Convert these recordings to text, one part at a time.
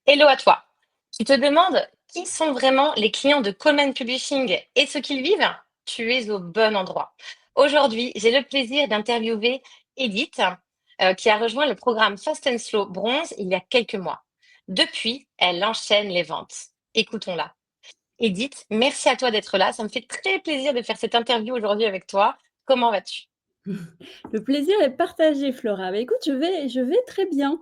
Hello à toi. Tu te demandes qui sont vraiment les clients de Coleman Publishing et ce qu'ils vivent? Tu es au bon endroit. Aujourd'hui, j'ai le plaisir d'interviewer Edith, qui a rejoint le programme Fast and Slow Bronze il y a quelques mois. Depuis, elle enchaîne les ventes. Écoutons-la. Edith, merci à toi d'être là. Ça me fait très plaisir de faire cette interview aujourd'hui avec toi. Comment vas-tu? Le plaisir est partagé, Flora. Bah, écoute, je vais très bien.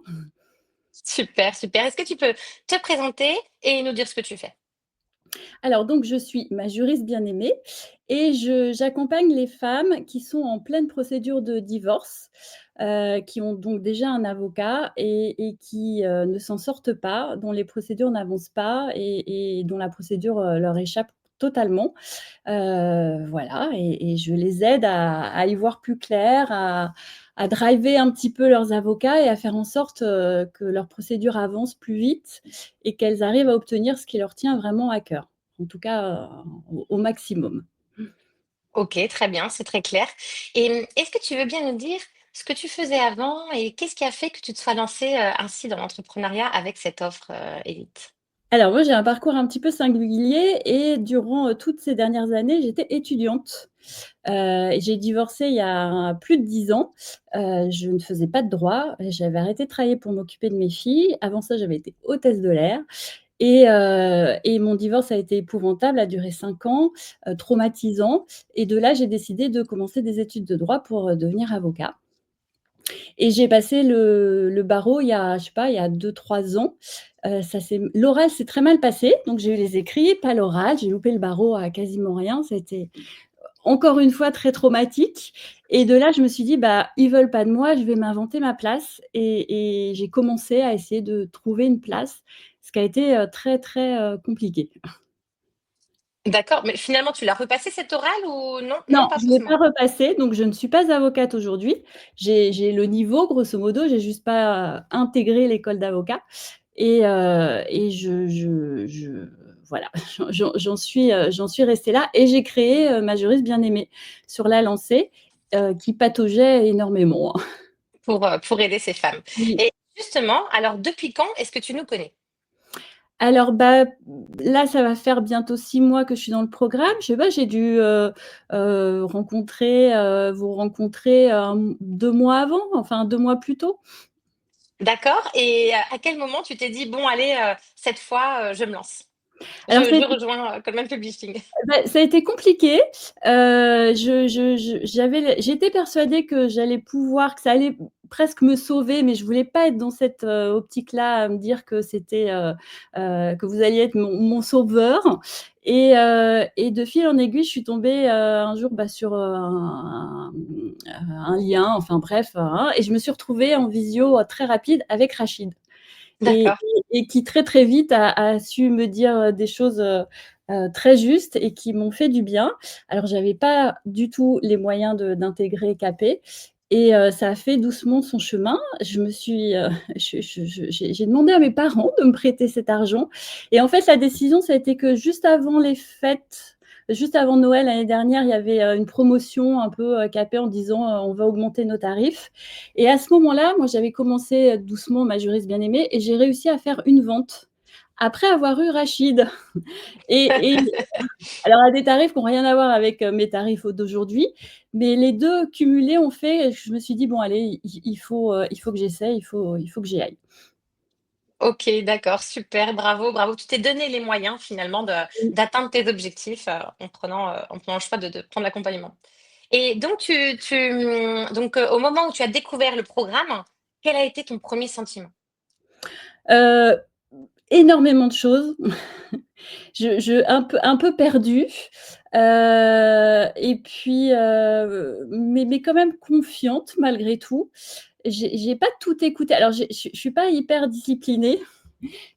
Super, super. Est-ce que tu peux te présenter et nous dire ce que tu fais? Alors donc je suis ma juriste bien-aimée et je j'accompagne les femmes qui sont en pleine procédure de divorce, qui ont donc déjà un avocat et qui, ne s'en sortent pas, dont les procédures n'avancent pas et dont la procédure, leur échappe totalement. Voilà et je les aide à y voir plus clair, à driver un petit peu leurs avocats et à faire en sorte, que leur procédure avance plus vite et qu'elles arrivent à obtenir ce qui leur tient vraiment à cœur. En tout cas, au maximum. Ok, très bien, c'est très clair. Et est-ce que tu veux bien nous dire ce que tu faisais avant et qu'est-ce qui a fait que tu te sois lancée ainsi dans l'entrepreneuriat avec cette offre Elite? Alors moi, j'ai un parcours un petit peu singulier et durant, toutes ces dernières années, j'étais étudiante. Et j'ai divorcé il y a plus de 10 ans. Je ne faisais pas de droit, j'avais arrêté de travailler pour m'occuper de mes filles. Avant ça, j'avais été hôtesse de l'air et mon divorce a été épouvantable, a duré 5 ans, traumatisant et de là, j'ai décidé de commencer des études de droit pour, devenir avocat et j'ai passé le barreau il y a, je sais pas, il y a 2 3 ans. Ça s'est L'oral s'est très mal passé, donc j'ai eu les écrits, pas l'oral. J'ai loupé le barreau à quasiment rien. C'était encore une fois très traumatique et de là, je me suis dit: «Bah, ils veulent pas de moi, je vais m'inventer ma place» et j'ai commencé à essayer de trouver une place, ce qui a été, très, très, compliqué. D'accord, mais finalement, tu l'as repassé cet oral ou non? Non, Non, pas je ne l'ai forcément. pas repassé, donc je ne suis pas avocate aujourd'hui. J'ai le niveau grosso modo, j'ai juste pas, intégré l'école d'avocat et voilà, j'en suis restée là et j'ai créé, ma juriste bien-aimée sur la lancée, qui pataugeait énormément, hein. Pour aider ces femmes. Oui. Et justement, alors depuis quand est-ce que tu nous connais? Alors, bah, là, ça va faire bientôt 6 mois que je suis dans le programme. Je sais pas, j'ai dû, vous rencontrer, 2 mois avant, enfin 2 mois plus tôt. D'accord. Et à quel moment tu t'es dit, bon, allez, cette fois, je me lance. Alors Je rejoins Coleman Publishing. ça a été compliqué. J'étais persuadée que j'allais pouvoir que ça allait presque me sauver, mais je voulais pas être dans cette, optique-là, à me dire que c'était, que vous alliez être mon sauveur et de fil en aiguille, je suis tombée, un jour, bah, sur, un lien, enfin bref, hein, et je me suis retrouvée en visio, très rapide avec Rachid et D'accord. et qui très, très vite a su me dire, des choses, très justes et qui m'ont fait du bien. Alors j'avais pas du tout les moyens d'intégrer CAPé et ça a fait doucement son chemin. Je me suis, j'ai demandé à mes parents de me prêter cet argent et en fait, la décision, ça a été que juste avant Noël l'année dernière, il y avait, une promotion un peu, CAPé en disant, «On va augmenter nos tarifs» et à ce moment-là, moi, j'avais commencé, doucement ma juriste bien-aimée et j'ai réussi à faire une vente après avoir eu Rachid et alors à des tarifs qui ont rien à voir avec, mes tarifs d'aujourd'hui, mais les 2 cumulés ont fait je me suis dit: «Bon allez, il faut que j'essaye, il faut que j'y aille». OK, d'accord, super, bravo, bravo. Tu t'es donné les moyens finalement de Mmh. d'atteindre tes objectifs, en prenant le choix de prendre l'accompagnement. Et donc au moment où tu as découvert le programme, quel a été ton premier sentiment? Heu, Énormément de choses. Un peu perdue, et puis, mais quand même confiante malgré tout. J'ai pas tout écouté. Alors je suis pas hyper disciplinée,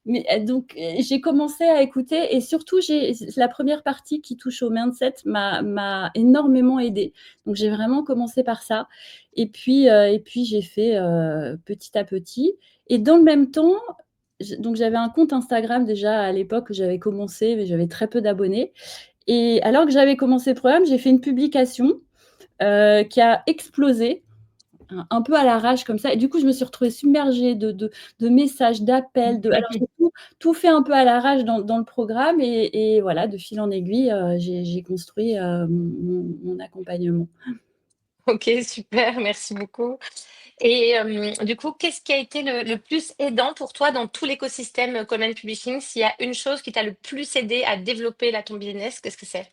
mais donc j'ai commencé à écouter et surtout j'ai la première partie qui touche au mindset m'a énormément aidée. Donc j'ai vraiment commencé par ça et puis j'ai fait, petit à petit et dans le même temps, donc j'avais un compte Instagram déjà à l'époque que j'avais commencé, mais j'avais très peu d'abonnés et alors que j'avais commencé le programme, j'ai fait une publication, qui a explosé un peu à l'arrache comme ça et du coup, je me suis retrouvée submergée de messages, d'appels, de alors j'ai tout fait un peu à l'arrache dans le programme et voilà, de fil en aiguille, j'ai construit, mon accompagnement. OK, super, merci beaucoup. Et du coup, qu'est-ce qui a été le plus aidant pour toi dans tout l'écosystème, Content Publishing? S'il y a une chose qui t'a le plus aidé à développer là ton business, qu'est-ce que c'est?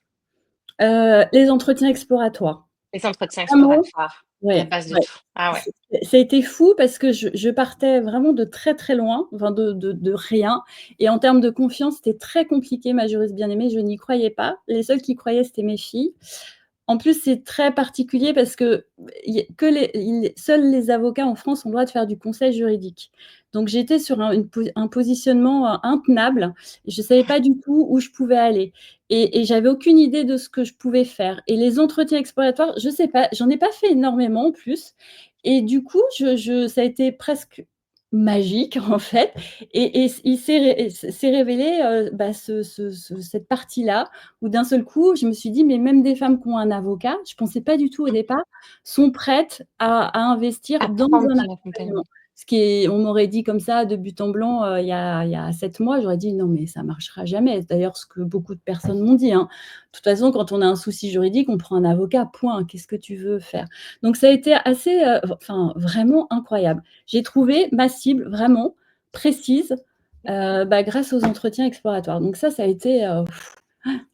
Les entretiens exploratoires. Les entretiens Vraiment exploratoires, la ouais, base de ouais. tout. Ah ouais. Ça a été fou parce que je partais vraiment de très, très loin, enfin de rien et en termes de confiance, c'était très compliqué, ma juriste bien-aimée, je n'y croyais pas. Les seules qui croyaient, c'était mes filles. En plus, c'est très particulier parce que y a que seuls les avocats en France ont le droit de faire du conseil juridique. Donc j'étais sur un positionnement, intenable. Je ne savais pas du tout où je pouvais aller et j'avais aucune idée de ce que je pouvais faire et les entretiens exploratoires, je sais pas, j'en ai pas fait énormément en plus et du coup, ça a été presque magique en fait et il s'est révélé, bah, cette partie-là où d'un seul coup, je me suis dit: «Mais même des femmes qui ont un avocat», je pensais pas du tout au départ, sont prêtes à investir À dans prendre un ton accompagnement. accompagnement. Ce qui est on m'aurait dit comme ça de but en blanc, il y a 7 mois, j'aurais dit: «Non mais ça marchera jamais». D'ailleurs, ce que beaucoup de personnes m'ont dit, hein. De toute façon, quand on a un souci juridique, on prend un avocat, point. Qu'est-ce que tu veux faire? Donc ça a été assez, enfin vraiment incroyable. J'ai trouvé ma cible vraiment précise, bah, grâce aux entretiens exploratoires. Donc ça a été,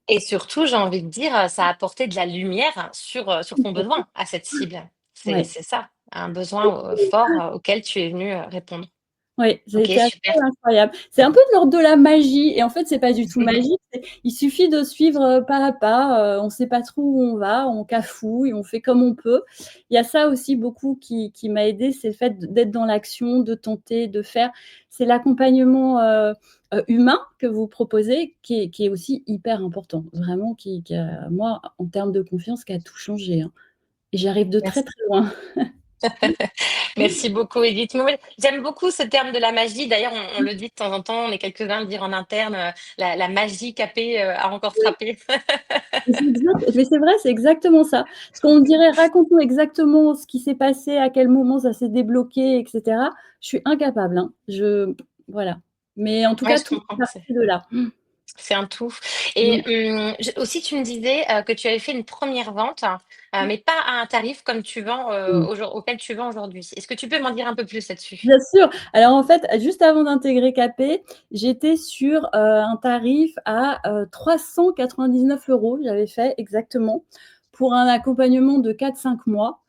Et surtout, j'ai envie de dire, ça a apporté de la lumière sur ton besoin à cette cible. ouais. C'est ça, un besoin, fort, auquel tu es venu, répondre. Oui, ça a OK, été assez super. incroyable. C'est un peu de l'ordre de la magie et en fait, c'est pas du tout magique, il suffit de suivre, pas à pas, on sait pas trop où on va, on cafouille, on fait comme on peut. Il y a ça aussi beaucoup qui m'a aidée, c'est le fait d'être dans l'action, de tenter, de faire. C'est l'accompagnement, humain que vous proposez qui est aussi hyper important. Vraiment qui a moi, en termes de confiance, qui a tout changé, hein et j'arrive de très, Merci. très loin. Merci beaucoup, Edith. Moi, j'aime beaucoup ce terme de la magie. D'ailleurs, on le dit de temps en temps, on est quelques-uns à le dire en interne, la magie capée, a encore frappé. Mais c'est vrai, c'est exactement ça. Parce qu'on dirait: «Raconte-nous exactement ce qui s'est passé, à quel moment ça s'est débloqué et cetera». Je suis incapable, hein. Voilà. Mais en tout Ouais, cas, je tout est comprends, parti de là. c'est un tout. Et Mmh. j aussi tu me disais, que tu avais fait une première vente, mais pas à un tarif comme tu vends, Mmh. auquel tu vends aujourd'hui. Est-ce que tu peux m'en dire un peu plus là-dessus? Bien sûr. Alors en fait, juste avant d'intégrer Capé, j'étais sur, un tarif à, 399 €. J'avais fait exactement, pour un accompagnement de 4-5 mois,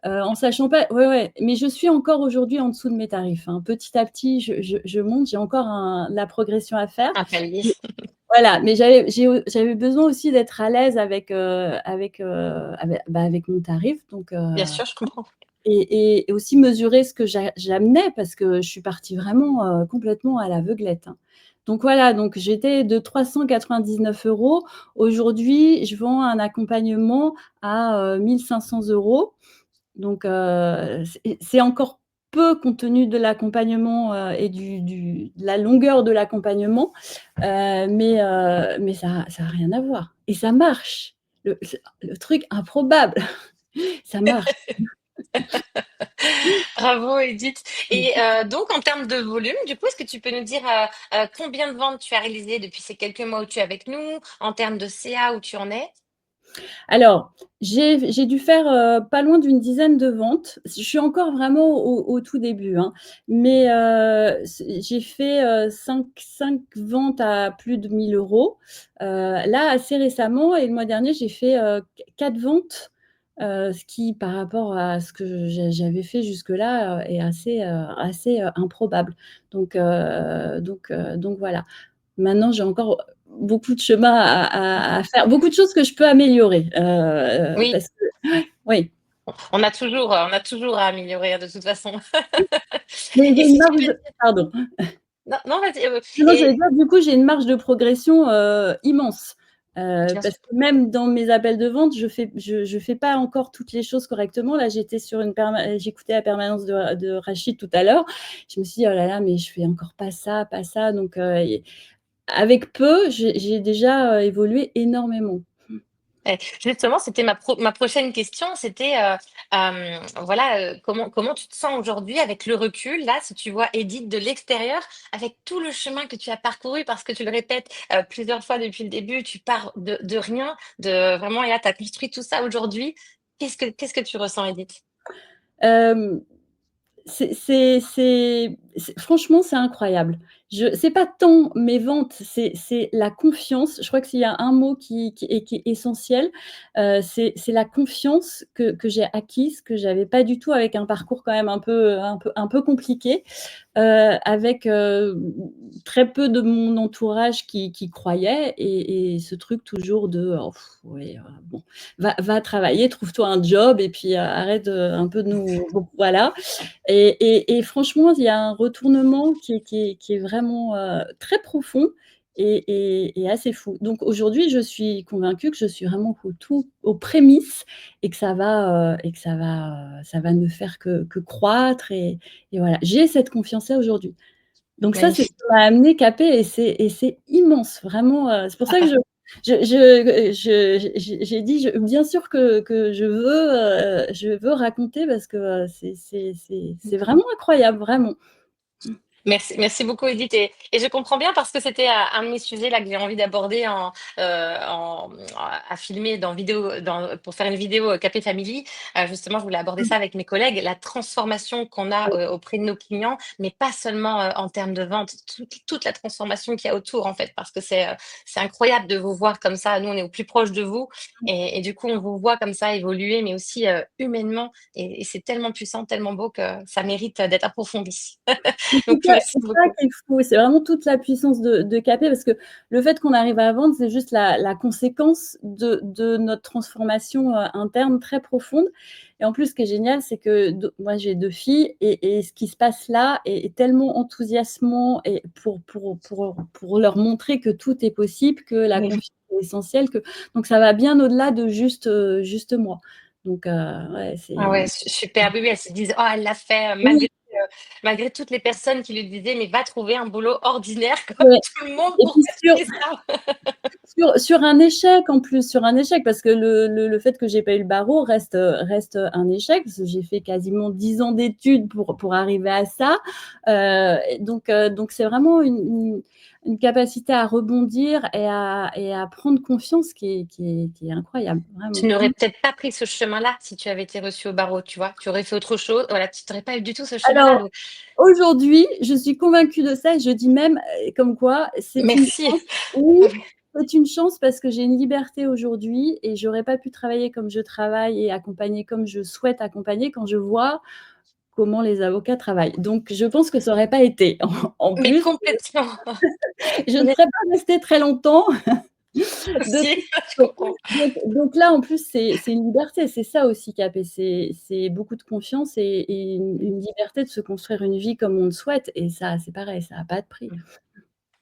en sachant pas ouais, ouais, mais je suis encore aujourd'hui en dessous de mes tarifs, hein. Petit à petit, je monte, j'ai encore la progression à faire. Un palier. Voilà, mais j'avais besoin aussi d'être à l'aise avec mon tarif donc Bien sûr, je comprends. et aussi mesurer ce que j'amenais parce que je suis partie vraiment, complètement à l'aveuglette, hein. Donc voilà, donc j'étais de 399 €. Aujourd'hui, je vends un accompagnement à, 1 500 €. Donc c'est encore peu compte tenu de l'accompagnement, et de la longueur de l'accompagnement, mais ça a rien à voir et ça marche. Le truc improbable, ça marche. Bravo Edith. Et donc en termes de volume, du coup, est-ce que tu peux nous dire, combien de ventes tu as réalisées depuis ces quelques mois où tu es avec nous? En termes de CA, où tu en es? Alors, j'ai dû faire, pas loin d'une dizaine de ventes. Je suis encore vraiment au tout début, hein, mais j'ai fait, 5 ventes à plus de 1 000 €. Là, assez récemment et le mois dernier, j'ai fait, 4 ventes, ce qui, par rapport à ce que j'avais fait jusque-là, est assez, improbable. Donc voilà. Maintenant, j'ai encore beaucoup de chemin à faire, beaucoup de choses que je peux améliorer, Oui, parce que oui, on a toujours à améliorer, hein, de toute façon. mais Et j'ai une si tu marge peux de pardon. non, non, vas-y, Non, non, j'allais et dire, du coup, j'ai une marge de progression, immense, bien parce sûr. que même dans mes appels de vente, je fais pas encore toutes les choses correctement. Là, j'étais sur j'écoutais la permanence de Rachid tout à l'heure. Je me suis dit: «Oh là là, mais je fais encore pas ça, pas ça», donc avec peu, j'ai déjà, évolué énormément. Justement, c'était ma prochaine question, c'était, voilà, comment tu te sens aujourd'hui avec le recul, là, si tu vois Edith de l'extérieur, avec tout le chemin que tu as parcouru? Parce que tu le répètes, plusieurs fois depuis le début, tu pars de rien, de vraiment et là, tu as construit tout ça aujourd'hui. Qu'est-ce que tu ressens, Edith? Hem c'est franchement, c'est incroyable. C'est pas tant mes ventes, c'est la confiance. Je crois que s'il y a un mot qui est essentiel, c'est la confiance que j'ai acquise, que j'avais pas du tout avec un parcours quand même un peu compliqué, avec, très peu de mon entourage qui croyait et ce truc toujours de: «Oh ouais, bon, va travailler, trouve-toi un job et puis, arrête, un peu de nous» bon voilà. Et franchement, il y a un retournement qui est vraiment, très profond et assez fou. Donc aujourd'hui, je suis convaincue que je suis vraiment aux prémices et que ça va ne faire que croître et voilà. J'ai cette confiance-là aujourd'hui. Donc ça, c'est ce Magnifique. qui m'a amenée Capé et c'est immense, vraiment, c'est pour ça que j'ai dit: «Bien sûr que je veux raconter parce que, c'est vraiment incroyable, vraiment». Merci beaucoup Edith et je comprends bien parce que c'était un de mes sujets là que j'ai envie d'aborder à filmer pour faire une vidéo Capé Family. Justement, je voulais aborder ça avec mes collègues, la transformation qu'on a auprès de nos clients, mais pas seulement en termes de vente, toute la transformation qu'il y a autour en fait, parce que c'est incroyable de vous voir comme ça. Nous, on est au plus proche de vous et du coup, on vous voit comme ça évoluer, mais aussi humainement et c'est tellement puissant, tellement beau que ça mérite d'être approfondi. Mais Donc, merci c'est ça beaucoup. qui est fou, c'est vraiment toute la puissance de Capé parce que le fait qu'on arrive à vendre, c'est juste la conséquence de notre transformation, interne très profonde et en plus, ce qui est génial, c'est que moi, j'ai 2 filles et ce qui se passe là est tellement enthousiasmant et pour leur montrer que tout est possible, que la Oui. confiance est essentielle, donc ça va bien au-delà de juste moi. Donc ouais, Ah ouais, c'est super. Oui, oui, elles se disent, oh, elle l'a fait, oui, malgré toutes les personnes qui lui disaient, mais va trouver un boulot ordinaire comme ouais tout le monde et pour puis faire ça. sur un échec en plus, sur un échec parce que le fait que j'ai pas eu le barreau reste un échec parce que j'ai fait quasiment 10 ans d'études pour arriver à ça. Donc c'est vraiment une capacité à rebondir et à prendre confiance qui est incroyable, Tu vraiment. n'aurais peut-être pas pris ce chemin-là si tu avais été reçue au barreau, tu vois. Tu aurais fait autre chose. Voilà, tu n'aurais pas eu du tout ce chemin-là. Alors Donc, aujourd'hui, je suis convaincue de ça et je dis même, comme quoi c'est une merci. chance oui, c'est une chance parce que j'ai une liberté aujourd'hui et j'aurais pas pu travailler comme je travaille et accompagner comme je souhaite accompagner quand je vois comment les avocats travaillent. Donc je pense que ça aurait pas été. En Mais plus, complètement. je ne Mais serais pas restée très longtemps de aussi, je donc comprends. donc là, en plus, c'est une liberté, c'est ça aussi Cap et c'est beaucoup de confiance et une liberté de se construire une vie comme on le souhaite et ça, c'est pareil, ça a pas de prix.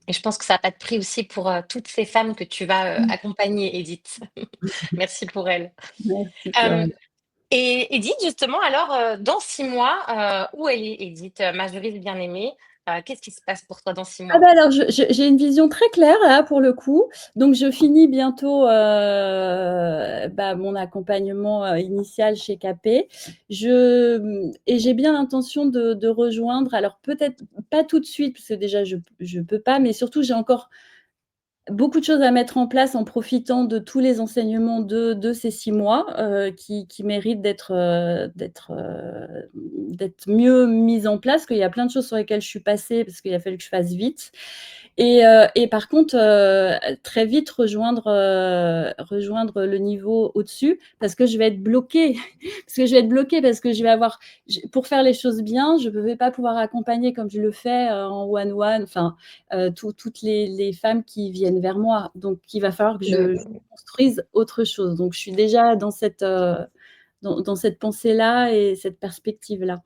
Et je pense que ça n'a pas de prix aussi pour toutes ces femmes que tu vas Mmh. accompagner, Edith. Merci pour elles. Merci, de Euh, rien. Et Edith, justement, alors, dans 6 mois, où elle est Edith, ma juriste bien-aimée? Qu'est-ce qui se passe pour toi dans 6 Ah mois? bah, alors j'ai une vision très claire là pour le coup. Donc je finis bientôt, mon accompagnement, initial chez Capé. Et j'ai bien l'intention de rejoindre alors peut-être pas tout de suite parce que déjà je peux pas, mais surtout j'ai encore beaucoup de choses à mettre en place en profitant de tous les enseignements de ces 6 mois, qui méritent d'être mieux mises en place, qu'il y a plein de choses sur lesquelles je suis passée parce qu'il a fallu que je fasse vite et par contre, très vite rejoindre le niveau au-dessus parce que je vais être bloquée. Parce que je vais être bloquée parce que je vais avoir pour faire les choses bien, je ne vais pas pouvoir accompagner comme je le fais, en one one, enfin, toutes les femmes qui viennent vers moi. Donc il va falloir que je Le construise autre chose. Donc je suis déjà dans cette pensée-là et cette perspective-là.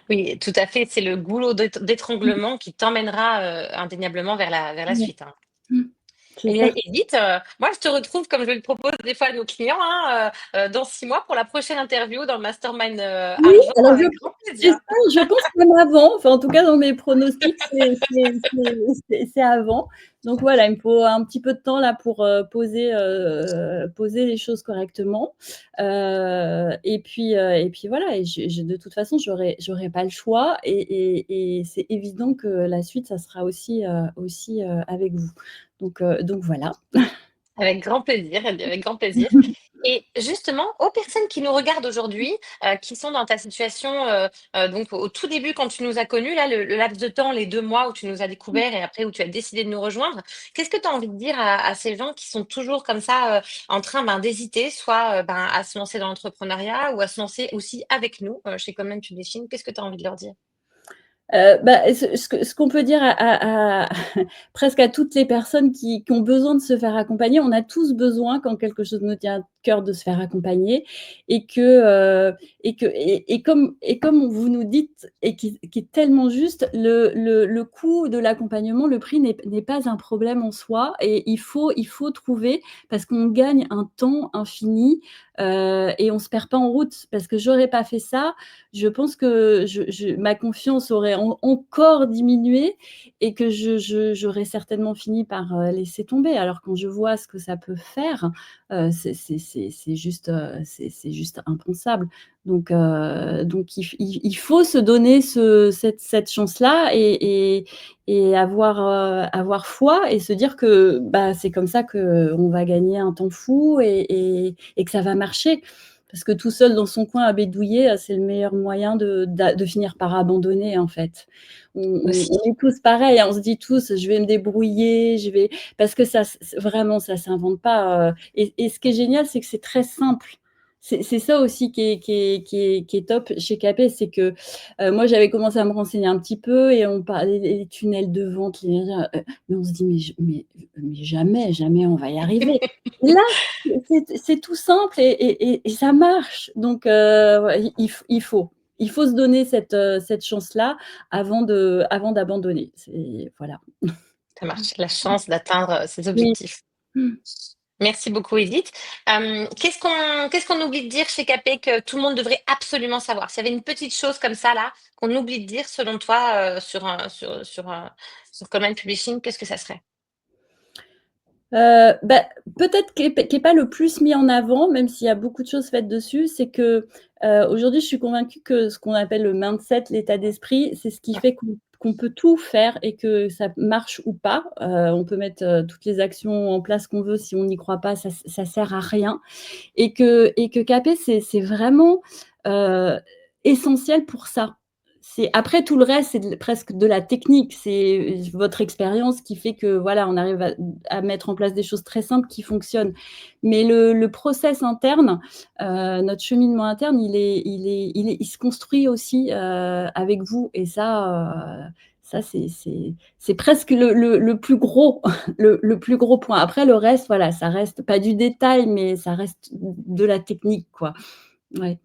Oui, tout à fait, c'est le goulot d'étranglement qui t'emmènera, indéniablement vers la Ouais. suite, hein. Mmh. C'est Eh bien, ça. Edith, moi, je te retrouve comme je le propose des fois à nos clients, hein, dans 6 mois pour la prochaine interview dans le mastermind, Oui, argent alors avec grand plaisir. j'espère, je pense même avant, enfin en tout cas dans mes pronostics, c'est avant. Donc voilà, il me faut un petit peu de temps là pour, poser les choses correctement. Et puis voilà et je de toute façon, j'aurais pas le choix et c'est évident que la suite, ça sera aussi, avec vous. Donc voilà. Avec grand plaisir, eh bien, avec grand plaisir. Et justement, aux personnes qui nous regardent aujourd'hui, qui sont dans ta situation, donc au tout début quand tu nous as connus, là, le laps de temps, les 2 mois où tu nous as découverts et après où tu as décidé de nous rejoindre, qu'est-ce que tu as envie de dire à ces gens qui sont toujours comme ça, en train, ben, d'hésiter, soit, ben, à se lancer dans l'entrepreneuriat ou à se lancer aussi avec nous, chez Common Publishing? Qu'est-ce que tu as envie de leur dire? Bah, ce qu'on peut dire à presque à toutes les personnes qui ont besoin de se faire accompagner, on a tous besoin quand quelque chose nous tient à cœur de se faire accompagner et comme vous nous dites et qui est tellement juste, le coût de l'accompagnement, le prix n'est pas un problème en soi et il faut trouver parce qu'on gagne un temps infini, et on se perd pas en route. Parce que j'aurais pas fait ça, je pense que ma confiance aurait encore diminué et que j'aurais certainement fini par laisser tomber. Alors quand je vois ce que ça peut faire, c'est juste impensable. Donc il faut se donner cette chance-là et avoir foi et se dire que bah, c'est comme ça qu'on va gagner un temps fou et que ça va marcher. Parce que tout seul dans son coin à bédouiller, c'est le meilleur moyen de finir par abandonner, en fait. On Aussi. est tous pareils, hein, on se dit tous: «Je vais me débrouiller, je vais» parce que ça vraiment ça s'invente pas, et ce qui est génial, c'est que c'est très simple. C'est ça aussi qui est top chez Capet, c'est que, moi j'avais commencé à me renseigner un petit peu et on parlait des tunnels de vente, mais on se dit: «Mais jamais, jamais on va y arriver». Là c'est tout simple et ça marche. Donc ouais, il faut se donner cette chance-là avant d'abandonner. C'est voilà. Ça marche, la chance d'atteindre, ses Oui. objectifs. Merci beaucoup Edith. Qu'est-ce qu'on oublie de dire chez Capé que tout le monde devrait absolument savoir? S'il y avait une petite chose comme ça là, qu'on oublie de dire selon toi, sur Common Publishing, qu'est-ce que ça serait? Bah, peut-être qui est pas le plus mis en avant, même s'il y a beaucoup de choses faites dessus, c'est que, aujourd'hui, je suis convaincue que ce qu'on appelle le mindset, l'état d'esprit, c'est ce qui fait qu'on peut tout faire et que ça marche ou pas. On peut mettre, toutes les actions en place qu'on veut, si on n'y croit pas, ça sert à rien et que CAPES, c'est vraiment, heu, essentiel pour ça. C'est après tout le reste, c'est presque de la technique. C'est votre expérience qui fait que, voilà, on arrive à mettre en place des choses très simples qui fonctionnent. Mais le process interne, notre cheminement interne, il se construit aussi, avec vous et ça c'est presque le plus gros le plus gros point. Après le reste, voilà, ça reste pas du détail, mais ça reste de la technique, quoi. Ouais.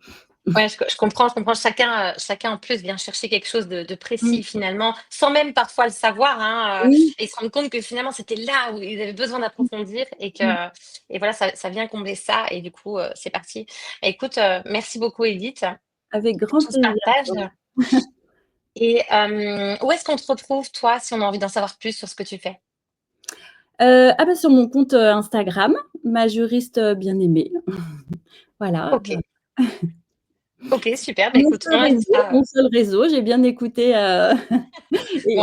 Ouais, je comprends, je comprends. Chacun en plus vient chercher quelque chose de Mmh. précis finalement, sans même parfois le savoir, hein, Oui. et se rendre compte que finalement c'était là où ils avaient besoin Mmh. d'approfondir et Mmh. et voilà, ça vient combler ça et du coup, c'est parti. Écoute, merci beaucoup Edith Avec pour grand tout ce plaisir. partage et où est-ce qu'on te retrouve toi, si on a envie d'en savoir plus sur ce que tu fais? Ah bah, sur mon compte, Instagram, ma juriste, bien-aimée. Voilà, OK, OK, super. Bah, mon écoute, seul on réseau restera, mon seul réseau, j'ai bien écouté, moins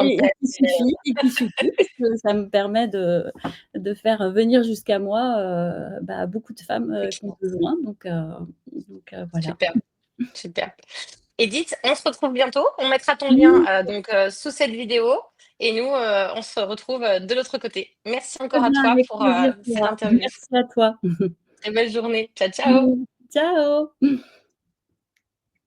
de et qui suffit parce que ça me permet de faire venir jusqu'à moi, bah, beaucoup de femmes, tes qui ont clients. besoin voilà. Superbe, superbe. Edith, on se retrouve bientôt. On mettra ton lien Oui, sous cette vidéo et nous, on se retrouve de l'autre côté. Merci très encore à bien, toi avec pour plaisir, cette Clara. interview. Merci à toi. Très belle journée. Ciao, ciao. Mmh. Ciao.